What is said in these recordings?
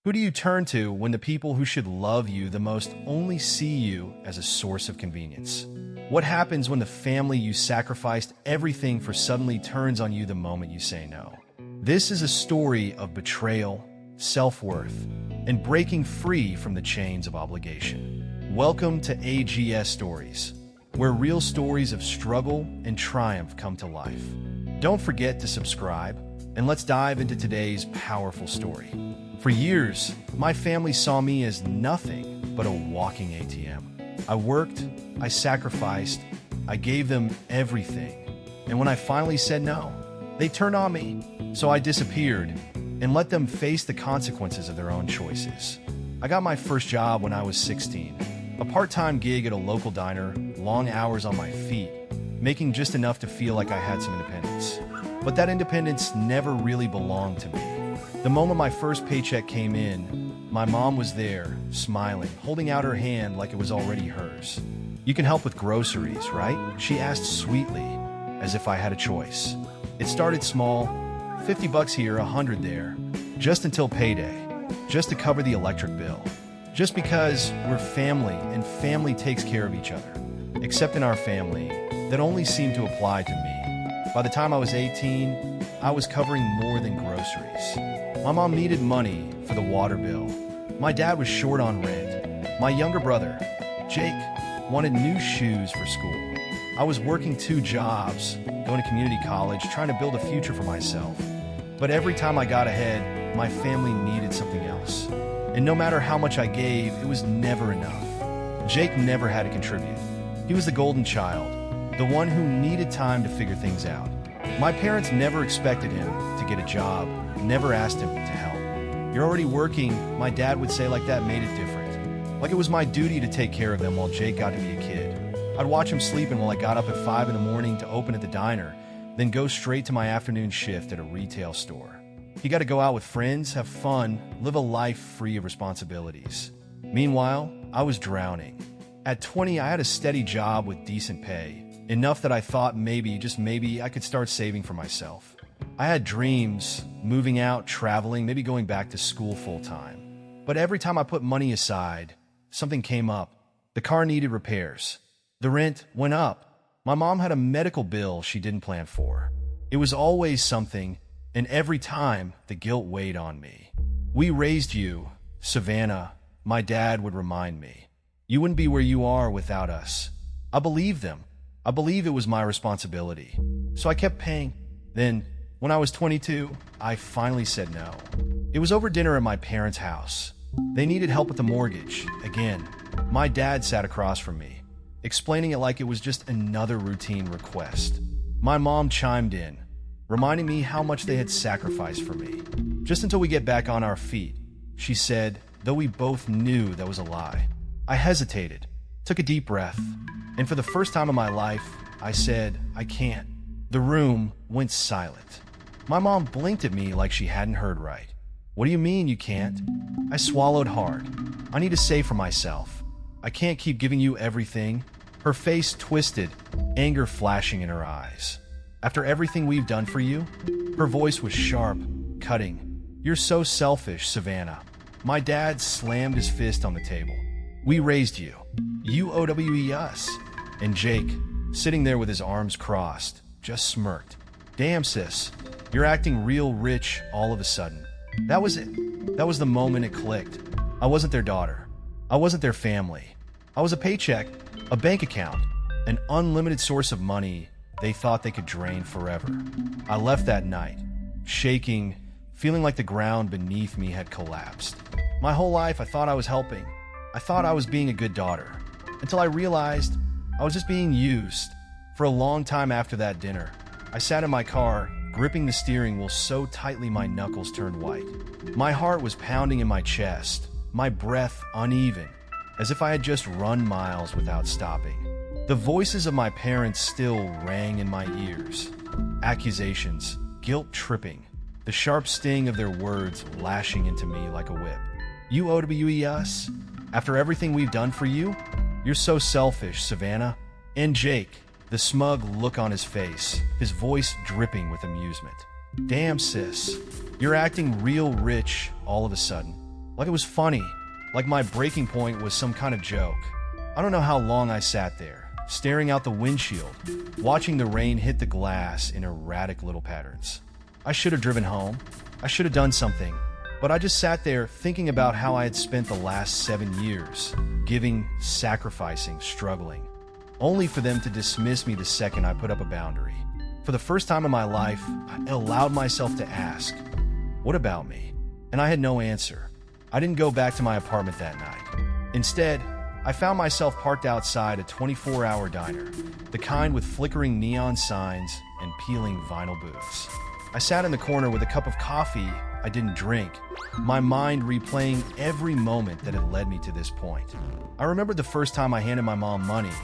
Who do you turn to when the people who should love you the most only see you as a source of convenience? What happens when the family you sacrificed everything for suddenly turns on you the moment you say no? This is a story of betrayal, self-worth, and breaking free from the chains of obligation. Welcome to AGS Stories, where real stories of struggle and triumph come to life. Don't forget to subscribe, and let's dive into today's powerful story. For years, my family saw me as nothing but a walking ATM. I worked, I sacrificed, I gave them everything. And when I finally said no, they turned on me. So I disappeared and let them face the consequences of their own choices. I got my first job when I was 16, a part-time gig at a local diner, long hours on my feet, making just enough to feel like I had some independence. But that independence never really belonged to me. The moment my first paycheck came in, my mom was there, smiling, holding out her hand like it was already hers. "You can help with groceries, right?" she asked sweetly, as if I had a choice. It started small, 50 bucks here, 100 there, just until payday, just to cover the electric bill. Just because we're family and family takes care of each other. Except in our family, that only seemed to apply to me. By the time I was 18, I was covering more than groceries. My mom needed money for the water bill. My dad was short on rent. My younger brother, Jake, wanted new shoes for school. I was working 2 jobs, going to community college, trying to build a future for myself. But every time I got ahead, my family needed something else. And no matter how much I gave, it was never enough. Jake never had to contribute. He was the golden child, the one who needed time to figure things out. My parents never expected him to get a job, never asked him to help. "You're already working," my dad would say, like that made it different. Like it was my duty to take care of them while Jake got to be a kid. I'd watch him sleeping while I got up at 5 in the morning to open at the diner, then go straight to my afternoon shift at a retail store. He got to go out with friends, have fun, live a life free of responsibilities. Meanwhile, I was drowning. At 20, I had a steady job with decent pay, enough that I thought maybe, just maybe, I could start saving for myself. I had dreams, moving out, traveling, maybe going back to school full-time. But every time I put money aside, something came up. The car needed repairs. The rent went up. My mom had a medical bill she didn't plan for. It was always something, and every time, the guilt weighed on me. "We raised you, Savannah," my dad would remind me. "You wouldn't be where you are without us." I believed them. I believed it was my responsibility. So I kept paying. Then, when I was 22, I finally said no. It was over dinner at my parents' house. They needed help with the mortgage. Again, my dad sat across from me, explaining it like it was just another routine request. My mom chimed in, reminding me how much they had sacrificed for me. "Just until we get back on our feet," she said, though we both knew that was a lie. I hesitated, took a deep breath, and for the first time in my life, I said, "I can't." The room went silent. My mom blinked at me like she hadn't heard right. "What do you mean you can't?" I swallowed hard. "I need to save for myself. I can't keep giving you everything." Her face twisted, anger flashing in her eyes. "After everything we've done for you?" Her voice was sharp, cutting. "You're so selfish, Savannah." My dad slammed his fist on the table. "We raised you. You owe us." And Jake, sitting there with his arms crossed, just smirked. "Damn, sis, you're acting real rich all of a sudden." That was it. That was the moment it clicked. I wasn't their daughter. I wasn't their family. I was a paycheck, a bank account, an unlimited source of money they thought they could drain forever. I left that night, shaking, feeling like the ground beneath me had collapsed. My whole life I thought I was helping. I thought I was being a good daughter, until I realized I was just being used. For a long time after that dinner, I sat in my car, gripping the steering wheel so tightly my knuckles turned white. My heart was pounding in my chest, my breath uneven, as if I had just run miles without stopping. The voices of my parents still rang in my ears. Accusations, guilt tripping, the sharp sting of their words lashing into me like a whip. "You owe us? After everything we've done for you? You're so selfish, Savannah." And Jake, the smug look on his face, his voice dripping with amusement. "Damn, sis, you're acting real rich all of a sudden. Like it was funny, like my breaking point was some kind of joke. I don't know how long I sat there, staring out the windshield, watching the rain hit the glass in erratic little patterns. I should have driven home. I should have done something. But I just sat there thinking about how I had spent the last 7 years, giving, sacrificing, struggling, only for them to dismiss me the second I put up a boundary. For the first time in my life, I allowed myself to ask, what about me? And I had no answer. I didn't go back to my apartment that night. Instead, I found myself parked outside a 24-hour diner, the kind with flickering neon signs and peeling vinyl booths. I sat in the corner with a cup of coffee I didn't drink, my mind replaying every moment that had led me to this point. I remembered the first time I handed my mom money,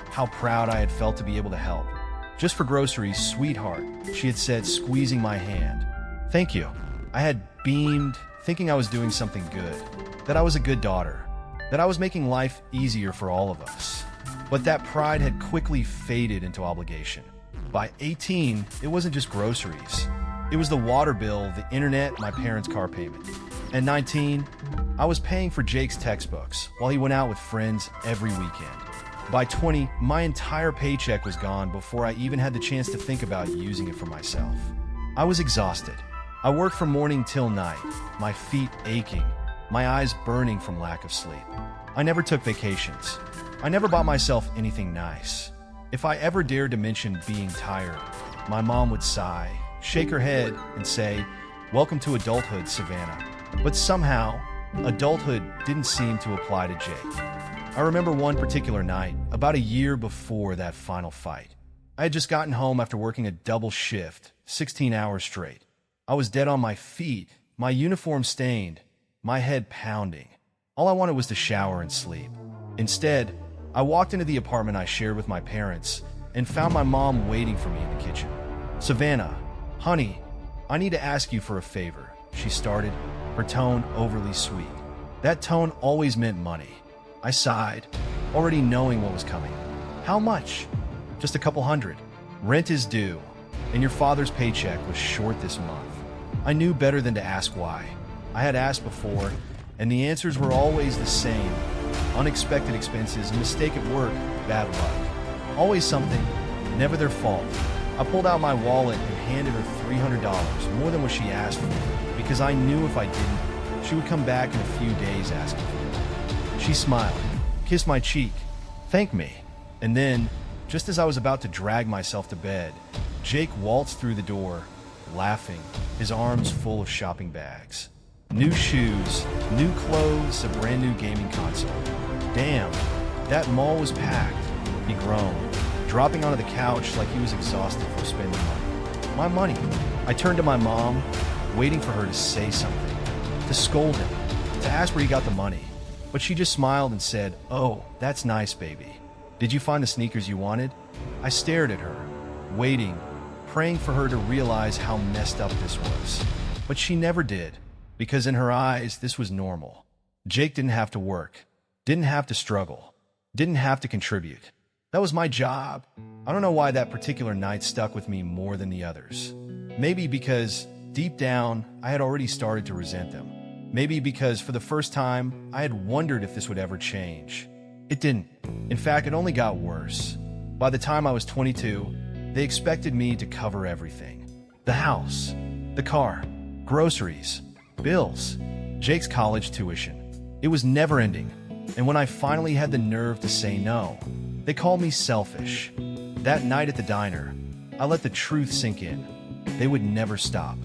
how proud I had felt to be able to help. Just for groceries, sweetheart, she had said, squeezing my hand. Thank you. I had beamed, thinking I was doing something good, that I was a good daughter, that I was making life easier for all of us. But that pride had quickly faded into obligation. By 18, it wasn't just groceries. It was the water bill, the internet, my parents' car payment. At 19, I was paying for Jake's textbooks while he went out with friends every weekend. By 20, my entire paycheck was gone before I even had the chance to think about using it for myself. I was exhausted. I worked from morning till night, my feet aching, my eyes burning from lack of sleep. I never took vacations. I never bought myself anything nice. If I ever dared to mention being tired, my mom would sigh, shake her head, and say, "Welcome to adulthood, Savannah." But somehow, adulthood didn't seem to apply to Jake. I remember one particular night, about a year before that final fight. I had just gotten home after working a double shift, 16 hours straight. I was dead on my feet, my uniform stained, my head pounding. All I wanted was to shower and sleep. Instead, I walked into the apartment I shared with my parents and found my mom waiting for me in the kitchen. "Savannah, honey, I need to ask you for a favor," she started, her tone overly sweet. That tone always meant money. I sighed, already knowing what was coming. "How much?" "Just a couple hundred. Rent is due, and your father's paycheck was short this month." I knew better than to ask why. I had asked before, and the answers were always the same. Unexpected expenses, a mistake at work, bad luck. Always something, never their fault. I pulled out my wallet and handed her $300, more than what she asked for, because I knew if I didn't, she would come back in a few days asking for it. She smiled, kissed my cheek, thanked me, and then, just as I was about to drag myself to bed, Jake waltzed through the door, laughing, his arms full of shopping bags. New shoes, new clothes, a brand new gaming console. Damn, that mall was packed, he groaned, dropping onto the couch like he was exhausted from spending money. My money. I turned to my mom, waiting for her to say something, to scold him, to ask where he got the money. But she just smiled and said, "Oh, that's nice, baby. Did you find the sneakers you wanted?" I stared at her, waiting, praying for her to realize how messed up this was. But she never did, because in her eyes, this was normal. Jake didn't have to work, didn't have to struggle, didn't have to contribute. That was my job. I don't know why that particular night stuck with me more than the others. Maybe because, deep down, I had already started to resent them. Maybe because, for the first time, I had wondered if this would ever change. It didn't. In fact, it only got worse. By the time I was 22, they expected me to cover everything. The house, the car, groceries, bills, Jake's college tuition. It was never ending. And when I finally had the nerve to say no, they called me selfish. That night at the diner, I let the truth sink in. They would never stop.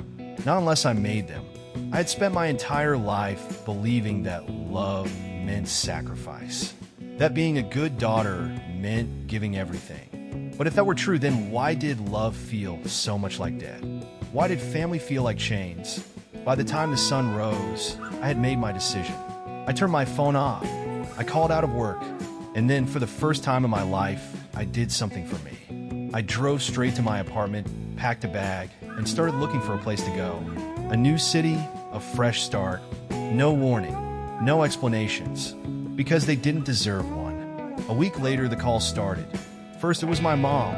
Not unless I made them. I had spent my entire life believing that love meant sacrifice. That being a good daughter meant giving everything. But if that were true, then why did love feel so much like debt? Why did family feel like chains? By the time the sun rose, I had made my decision. I turned my phone off. I called out of work. And then, for the first time in my life, I did something for me. I drove straight to my apartment, packed a bag, and started looking for a place to go. A new city, a fresh start, no warning, no explanations, because they didn't deserve one. A week later, the call started. First it was my mom,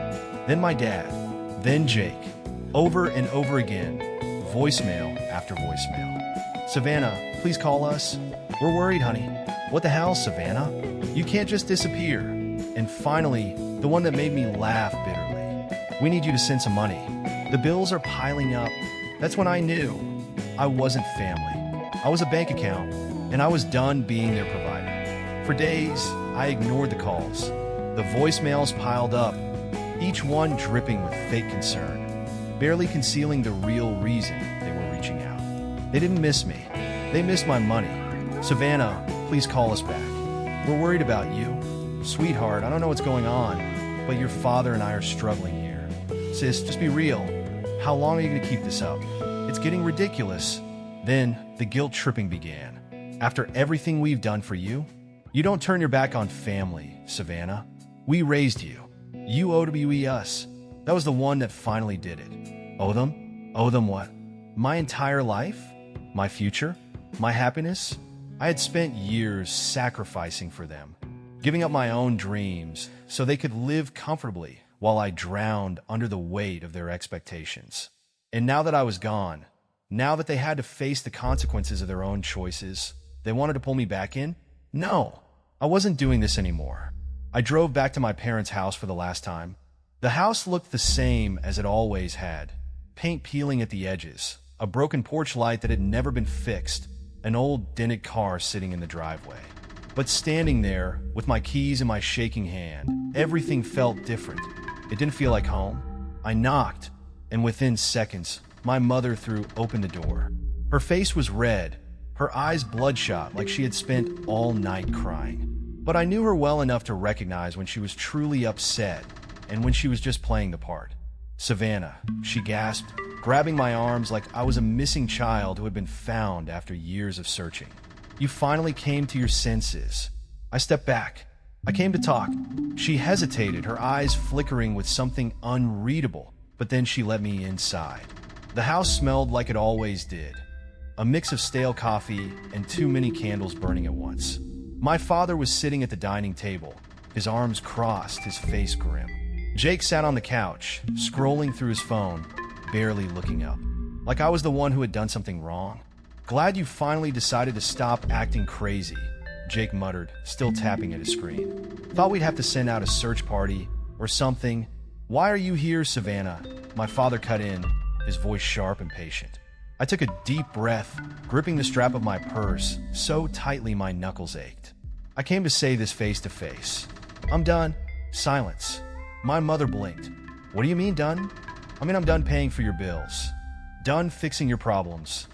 then my dad, then Jake. Over and over again, voicemail after voicemail. "Savannah, please call us. We're worried, honey. What the hell, Savannah? You can't just disappear. And finally, the one that made me laugh bitterly. We need you to send some money. The bills are piling up. That's when I knew I wasn't family. I was a bank account, and I was done being their provider. For days, I ignored the calls. The voicemails piled up, each one dripping with fake concern, barely concealing the real reason they were reaching out. They didn't miss me. They missed my money. Savannah, please call us back. We're worried about you. Sweetheart, I don't know what's going on, but your father and I are struggling here. Sis, just be real. How long are you going to keep this up? It's getting ridiculous. Then the guilt tripping began. After everything we've done for you, you don't turn your back on family, Savannah. We raised you. You owe to be us. That was the one that finally did it. Owe them? Owe them what? My entire life? My future? My happiness? I had spent years sacrificing for them, giving up my own dreams so they could live comfortably while I drowned under the weight of their expectations. And now that I was gone, now that they had to face the consequences of their own choices, they wanted to pull me back in? No, I wasn't doing this anymore. I drove back to my parents' house for the last time. The house looked the same as it always had. Paint peeling at the edges, a broken porch light that had never been fixed, an old dented car sitting in the driveway. But standing there, with my keys in my shaking hand, everything felt different. It didn't feel like home. I knocked, and within seconds, my mother threw open the door. Her face was red, her eyes bloodshot like she had spent all night crying. But I knew her well enough to recognize when she was truly upset and when she was just playing the part. Savannah, she gasped, grabbing my arms like I was a missing child who had been found after years of searching. You finally came to your senses. I stepped back. I came to talk. She hesitated, her eyes flickering with something unreadable, but then she let me inside. The house smelled like it always did. A mix of stale coffee and too many candles burning at once. My father was sitting at the dining table, his arms crossed, his face grim. Jake sat on the couch, scrolling through his phone, barely looking up, like I was the one who had done something wrong. Glad you finally decided to stop acting crazy, Jake muttered, still tapping at his screen. Thought we'd have to send out a search party or something. Why are you here, Savannah? My father cut in, his voice sharp and patient. I took a deep breath, gripping the strap of my purse so tightly my knuckles ached. I came to say this face to face. I'm done. Silence. My mother blinked. What do you mean done? I'm done paying for your bills. Done fixing your problems.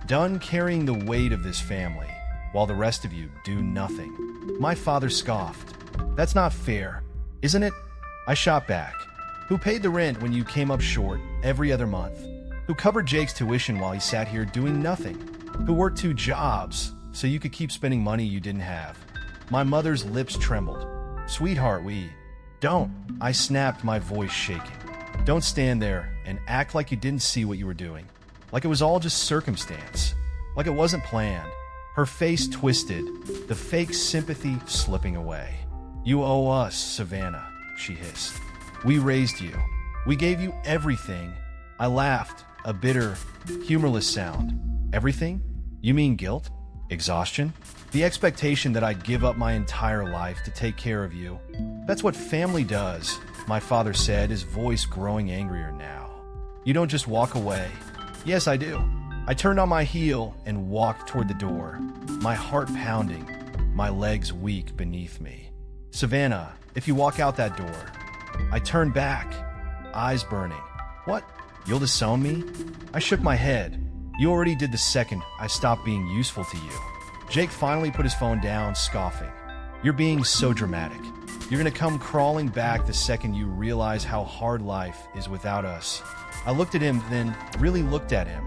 Done carrying the weight of this family, while the rest of you do nothing. My father scoffed. That's not fair, isn't it? I shot back. Who paid the rent when you came up short every other month? Who covered Jake's tuition while he sat here doing nothing? Who worked 2 jobs so you could keep spending money you didn't have? My mother's lips trembled. Sweetheart, don't. I snapped, my voice shaking. Don't stand there and act like you didn't see what you were doing. Like it was all just circumstance. Like it wasn't planned. Her face twisted, the fake sympathy slipping away. You owe us, Savannah, she hissed. We raised you. We gave you everything. I laughed, a bitter, humorless sound. Everything? You mean guilt? Exhaustion? The expectation that I'd give up my entire life to take care of you. That's what family does, my father said, his voice growing angrier now. You don't just walk away. Yes, I do. I turned on my heel and walked toward the door, my heart pounding, my legs weak beneath me. Savannah, if you walk out that door. I turned back, eyes burning. What? You'll disown me? I shook my head. You already did the second I stopped being useful to you. Jake finally put his phone down, scoffing. You're being so dramatic. You're gonna come crawling back the second you realize how hard life is without us. I looked at him, then really looked at him.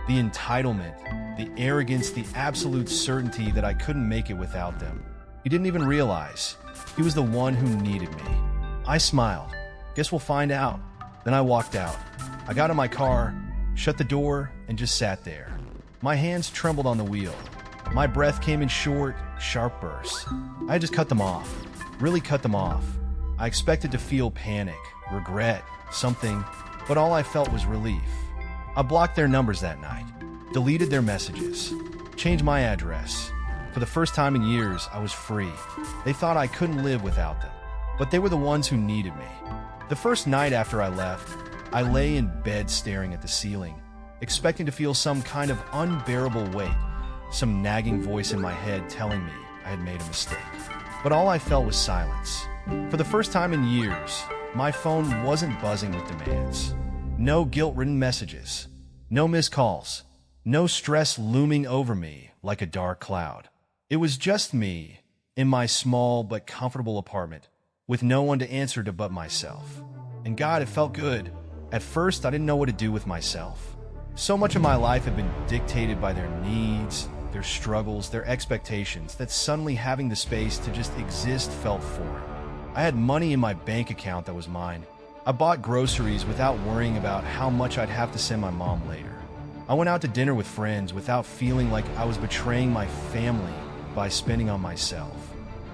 The entitlement, the arrogance, the absolute certainty that I couldn't make it without them. He didn't even realize. He was the one who needed me. I smiled. Guess we'll find out. Then I walked out. I got in my car, shut the door, and just sat there. My hands trembled on the wheel. My breath came in short, sharp bursts. I had just cut them off. Really cut them off. I expected to feel panic, regret, something, but all I felt was relief. I blocked their numbers that night, deleted their messages, Change my address. For the first time in years, I was free. They thought I couldn't live without them, but they were the ones who needed me. The first night after I left, I lay in bed staring at the ceiling, expecting to feel some kind of unbearable weight, some nagging voice in my head telling me I had made a mistake. But all I felt was silence. For the first time in years, my phone wasn't buzzing with demands. No guilt-ridden messages, no missed calls, no stress looming over me like a dark cloud. It was just me in my small but comfortable apartment with no one to answer to but myself. And God, it felt good. At first, I didn't know what to do with myself. So much of my life had been dictated by their needs, their struggles, their expectations, that suddenly having the space to just exist felt foreign. I had money in my bank account that was mine. I bought groceries without worrying about how much I'd have to send my mom later. I went out to dinner with friends without feeling like I was betraying my family by spending on myself.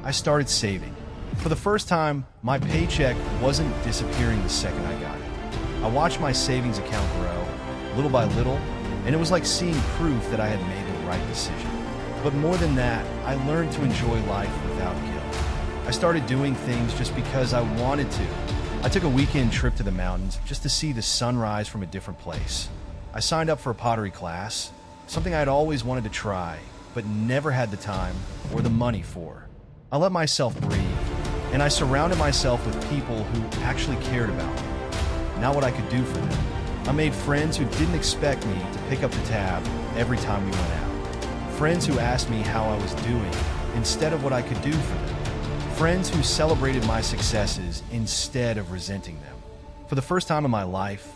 I started saving. For the first time, my paycheck wasn't disappearing the second I got it. I watched my savings account grow, little by little, and it was like seeing proof that I had made the right decision. But more than that, I learned to enjoy life without guilt. I started doing things just because I wanted to. I took a weekend trip to the mountains just to see the sunrise from a different place. I signed up for a pottery class, something I'd always wanted to try, but never had the time or the money for. I let myself breathe, and I surrounded myself with people who actually cared about me, not what I could do for them. I made friends who didn't expect me to pick up the tab every time we went out. Friends who asked me how I was doing instead of what I could do for them. Friends who celebrated my successes instead of resenting them. For the first time in my life,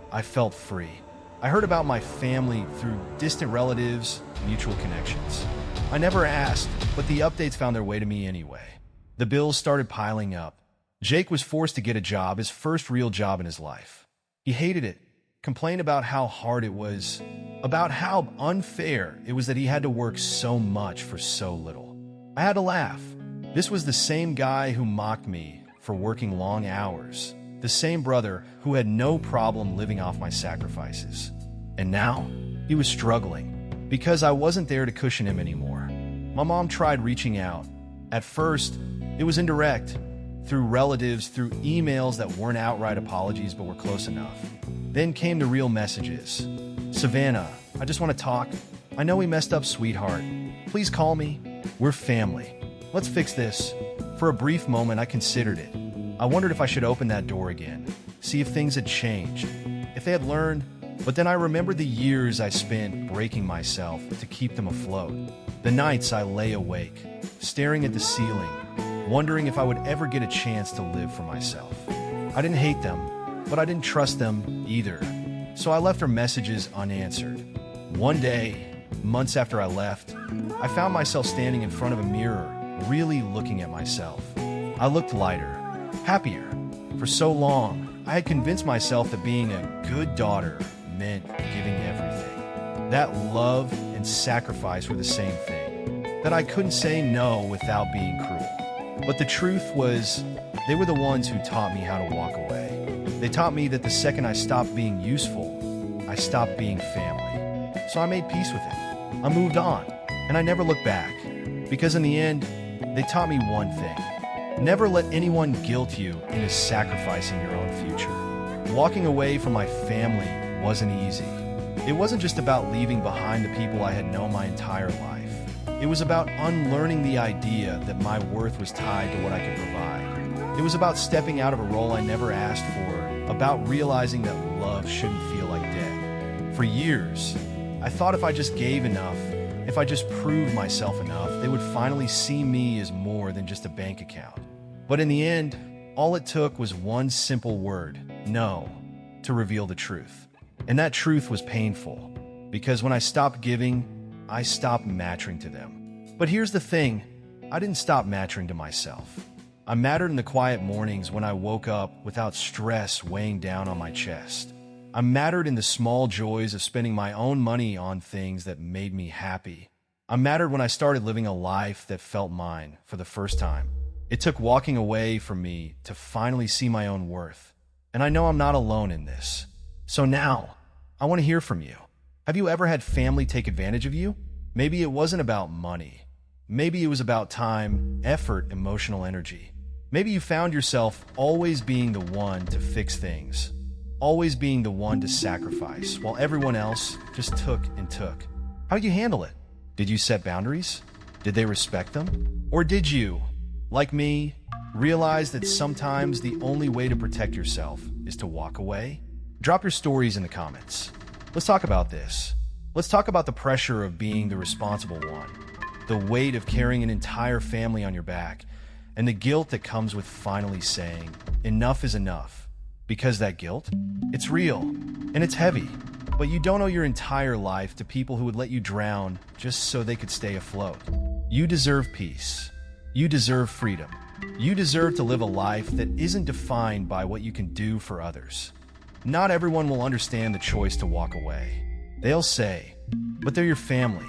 I felt free. I heard about my family through distant relatives, mutual connections. I never asked, but the updates found their way to me anyway. The bills started piling up. Jake was forced to get a job, his first real job in his life. He hated it, complained about how hard it was, about how unfair it was that he had to work so much for so little. I had to laugh. This was the same guy who mocked me for working long hours, the same brother who had no problem living off my sacrifices. And now, he was struggling because I wasn't there to cushion him anymore. My mom tried reaching out. At first, it was indirect, through relatives, through emails that weren't outright apologies but were close enough. Then came the real messages. Savannah, I just want to talk. I know we messed up, sweetheart. Please call me. We're family. Let's fix this. For a brief moment, I considered it. I wondered if I should open that door again, see if things had changed, if they had learned. But then I remembered the years I spent breaking myself to keep them afloat. The nights I lay awake, staring at the ceiling, wondering if I would ever get a chance to live for myself. I didn't hate them, but I didn't trust them either. So I left her messages unanswered. One day, months after I left, I found myself standing in front of a mirror, really looking at myself. I looked lighter, happier. For so long, I had convinced myself that being a good daughter meant giving everything. That love and sacrifice were the same thing. That I couldn't say no without being cruel. But the truth was, they were the ones who taught me how to walk away. They taught me that the second I stopped being useful, I stopped being family. So I made peace with it. I moved on, and I never looked back. Because in the end, they taught me one thing. Never let anyone guilt you into sacrificing your own future. Walking away from my family wasn't easy. It wasn't just about leaving behind the people I had known my entire life. It was about unlearning the idea that my worth was tied to what I could provide. It was about stepping out of a role I never asked for, about realizing that love shouldn't feel like debt. For years, I thought if I just gave enough, if I just proved myself enough, they would finally see me as more than just a bank account. But in the end, all it took was one simple word, no, to reveal the truth. And that truth was painful, because when I stopped giving, I stopped mattering to them. But here's the thing, I didn't stop mattering to myself. I mattered in the quiet mornings when I woke up without stress weighing down on my chest. I mattered in the small joys of spending my own money on things that made me happy. I mattered when I started living a life that felt mine for the first time. It took walking away from me to finally see my own worth. And I know I'm not alone in this. So now, I want to hear from you. Have you ever had family take advantage of you? Maybe it wasn't about money. Maybe it was about time, effort, emotional energy. Maybe you found yourself always being the one to fix things, always being the one to sacrifice, while everyone else just took and took. How did you handle it? Did you set boundaries? Did they respect them? Or did you, like me, realize that sometimes the only way to protect yourself is to walk away? Drop your stories in the comments. Let's talk about this. Let's talk about the pressure of being the responsible one, the weight of carrying an entire family on your back, and the guilt that comes with finally saying, enough is enough. Because that guilt, it's real, and it's heavy. But you don't owe your entire life to people who would let you drown just so they could stay afloat. You deserve peace. You deserve freedom. You deserve to live a life that isn't defined by what you can do for others. Not everyone will understand the choice to walk away. They'll say, but they're your family.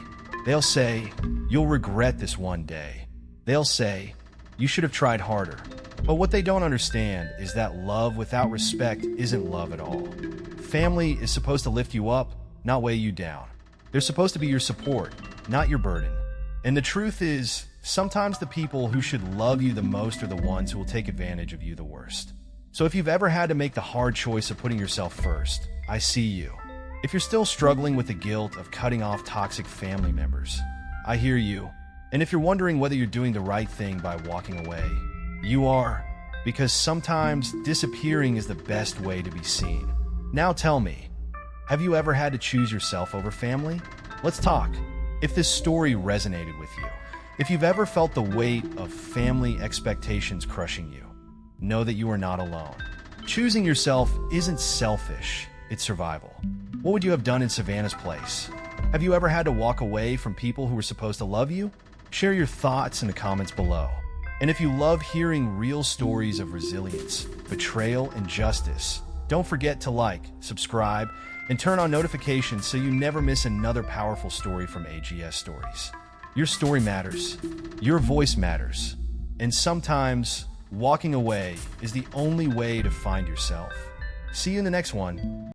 They'll say, you'll regret this one day. They'll say, you should have tried harder. But what they don't understand is that love without respect isn't love at all. Family is supposed to lift you up, not weigh you down. They're supposed to be your support, not your burden. And the truth is, sometimes the people who should love you the most are the ones who will take advantage of you the worst. So if you've ever had to make the hard choice of putting yourself first, I see you. If you're still struggling with the guilt of cutting off toxic family members, I hear you. And if you're wondering whether you're doing the right thing by walking away, you are, because sometimes disappearing is the best way to be seen. Now tell me, have you ever had to choose yourself over family? Let's talk. If this story resonated with you, if you've ever felt the weight of family expectations crushing you, know that you are not alone. Choosing yourself isn't selfish, it's survival. What would you have done in Savannah's place? Have you ever had to walk away from people who were supposed to love you? Share your thoughts in the comments below. And if you love hearing real stories of resilience, betrayal, and justice, don't forget to like, subscribe, and turn on notifications so you never miss another powerful story from AGSStories. Your story matters. Your voice matters. And sometimes, walking away is the only way to find yourself. See you in the next one.